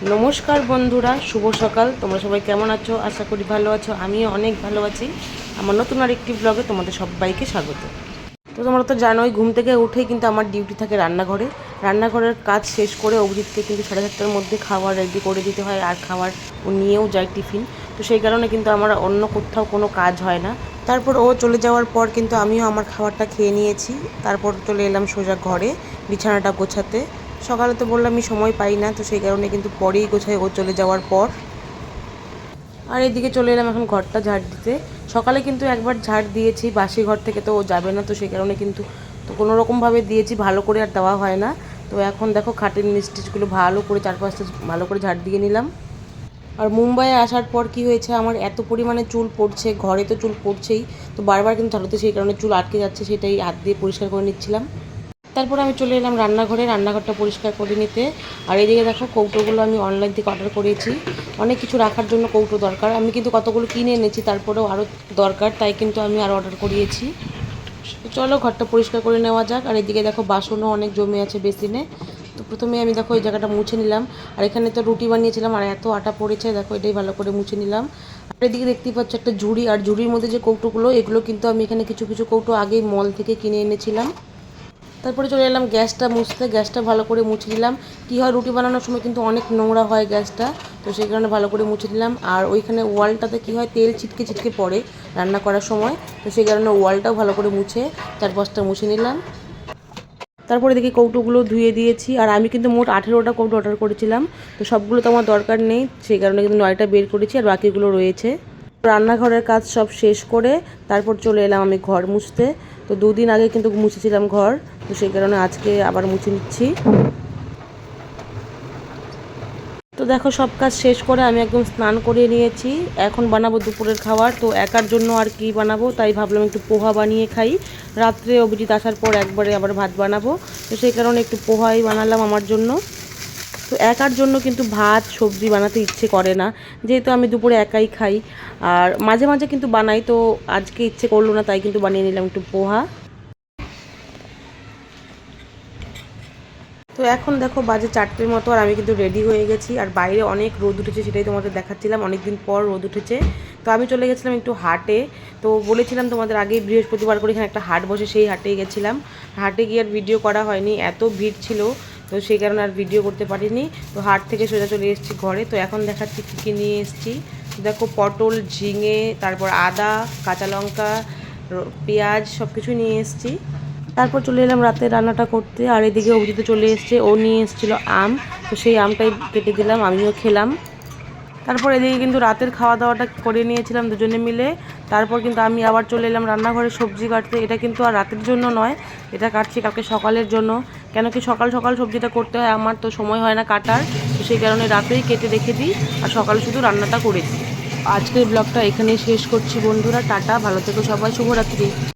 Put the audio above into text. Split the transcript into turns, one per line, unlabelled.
নমস্কার বন্ধুরা, শুভ সকাল। তোমরা সবাই কেমন আছো? আশা করি ভালো আছো। আমিও অনেক ভালো আছি। আমার নতুন আরেকটি ব্লগে তোমাদের সবাইকে স্বাগত। তো তোমরা তো জানোই, ঘুম থেকে উঠেই কিন্তু আমার ডিউটি থাকে রান্নাঘরের কাজ শেষ করে অভিজিৎকে কিন্তু 7:30টার মধ্যে খাবার রেডি করে দিতে হয়, আর খাবার ও নিয়েও যায় টিফিন। তো সেই কারণে কিন্তু আমার অন্য কোথাও কোনো কাজ হয় না। তারপর ও চলে যাওয়ার পর কিন্তু আমিও আমার খাবারটা খেয়ে নিয়েছি। তারপর চলে এলাম সোজা ঘরে বিছানাটা গোছাতে। সকালে তো বললামই সময় পাই না, তো সেই কারণে কিন্তু পরেই গোছাই ও চলে যাওয়ার পর। আর এদিকে চলে এলাম এখন ঘরটা ঝাড় দিতে। সকালে কিন্তু একবার ঝাড় দিয়েছি, বাসি ঘর থেকে তো ও যাবে না, তো সেই কারণে কিন্তু তো কোনো রকমভাবে দিয়েছি, ভালো করে আর দেওয়া হয় না। তো এখন দেখো খাটের নিচ টিচগুলো ভালো করে চারপাশটা ভালো করে ঝাড় দিয়ে নিলাম। আর মুম্বাইয়ে আসার পর কি হয়েছে, আমার এত পরিমাণে চুল পড়ছে, ঘরে তো চুল পড়ছেই, তো বারবার কিন্তু ঝাড়ুতে সেই কারণে চুল আটকে যাচ্ছে, সেটাই হাত দিয়ে পরিষ্কার করে নিচ্ছিলাম। তারপর আমি চলে এলাম রান্নাঘরটা পরিষ্কার করে নিতে। আর এদিকে দেখো কৌটোগুলো আমি অনলাইন থেকে অর্ডার করেছি। অনেক কিছু রাখার জন্য কৌটো দরকার, আমি কিন্তু কতগুলো কিনে এনেছি, তারপরেও আরও দরকার, তাই কিন্তু আমি আরও অর্ডার করিয়েছি। তো চলো ঘরটা পরিষ্কার করে নেওয়া যাক। আর এদিকে দেখো বাসনও অনেক জমে আছে বেসিনে। তো প্রথমে আমি দেখো এই জায়গাটা মুছে নিলাম। আর এখানে তো রুটি বানিয়েছিলাম, আর এত আটা পড়েছে, দেখো এটাই ভালো করে মুছে নিলাম। আর এদিকে দেখতেই পাচ্ছ একটা ঝুড়ি, আর ঝুড়ির মধ্যে যে কৌটোগুলো, এগুলো কিন্তু আমি এখানে কিছু কিছু কৌটো আগেই মল থেকে কিনে এনেছিলাম। তারপরে চলে এলাম গ্যাসটা মুছতে। গ্যাসটা ভালো করে মুছে নিলাম। কী হয়, রুটি বানানোর সময় কিন্তু অনেক নোংরা হয় গ্যাসটা, তো সেই কারণে ভালো করে মুছে নিলাম। আর ওইখানে ওয়ালটাতে কী হয়, তেল ছিটকে ছিটকে পড়ে রান্না করার সময়, তো সেই কারণে ওয়ালটাও ভালো করে মুছে চারপাশটা মুছে নিলাম। তারপরে দেখি কৌটোগুলো ধুয়ে দিয়েছি। আর আমি কিন্তু মোট 18টা কৌটো অর্ডার করেছিলাম, তো সবগুলো তো আমার দরকার নেই, সেই কারণে কিন্তু 9টা বের করেছি, আর বাকিগুলো রয়েছে। রান্নাঘরের কাজ সব শেষ করে তারপর চলে এলাম আমি ঘর মুছতে। তো 2 দিন আগে কিন্তু মুছেছিলাম ঘর, তো সেই কারণে আজকে আবার মুছে নিচ্ছি। তো দেখো সব কাজ শেষ করে আমি একদম স্নান করে নিয়েছি। এখন বানাবো দুপুরের খাবার। তো একার জন্য আর কি বানাবো, তাই ভাবলাম একটু পোহা বানিয়ে খাই। রাত্রে অভিজিৎ আসার পর একবারে আবার ভাত বানাবো, তো সেই কারণে একটু পোহাই বানালাম আমার জন্য। তো একার জন্য কিন্তু ভাত সবজি বানাতে ইচ্ছে করে না, যেহেতু আমি দুপুরে একাই খাই। আর মাঝে মাঝে কিন্তু বানাই, তো আজকে ইচ্ছে করলো না, তাই কিন্তু বানিয়ে নিলাম একটু পোহা। তো এখন দেখো বাজে 4টের মতো, আর আমি কিন্তু রেডি হয়ে গেছি। আর বাইরে অনেক রোদ উঠেছে, সেটাই তোমাদের দেখাচ্ছিলাম, অনেক দিন পর রোদ উঠেছে। তো আমি চলে গেছিলাম একটু হাটে। তো বলেছিলাম তোমাদের আগেই, বৃহস্পতিবার করে এখানে একটা হাট বসে, সেই হাটে গেছিলাম। হাটে গিয়ে আর ভিডিও করা হয়নি, এত ভিড় ছিল, তো সেই কারণে আর ভিডিও করতে পারিনি। তো হাট থেকে সোজা চলে এসেছি ঘরে। তো এখন দেখাচ্ছি কী কী নিয়ে এসেছি। দেখো পটল, ঝিঙে, তারপর আদা, কাঁচা লঙ্কা, পেঁয়াজ সব কিছু নিয়ে এসেছি। তারপর চলে এলাম রাতে রান্নাটা করতে। আর এদিকে অভিজিৎ চলে এসছে, ও নিয়ে এসেছিলো আম, তো সেই আমটাই কেটে দিলাম, আমিও খেলাম। তারপর এদিকে কিন্তু রাতের খাওয়া দাওয়াটা করে নিয়েছিলাম দুজনে মিলে। তারপর কিন্তু আমি আবার চলে এলাম রান্নাঘরে সবজি কাটতে। এটা কিন্তু আর রাতের জন্য নয়, এটা কাটছি কালকে সকালের জন্য। কেন কি সকাল সকাল সবজিটা করতে হয়, আমার তো সময় হয় না কাটার, তো সেই কারণে রাতেই কেটে রেখে দিই, আর সকালে শুধু রান্নাটা করেছি। আজকের ব্লগটা এখানেই শেষ করছি বন্ধুরা, টাটা, ভালো থেকো সবাই, শুভরাত্রি।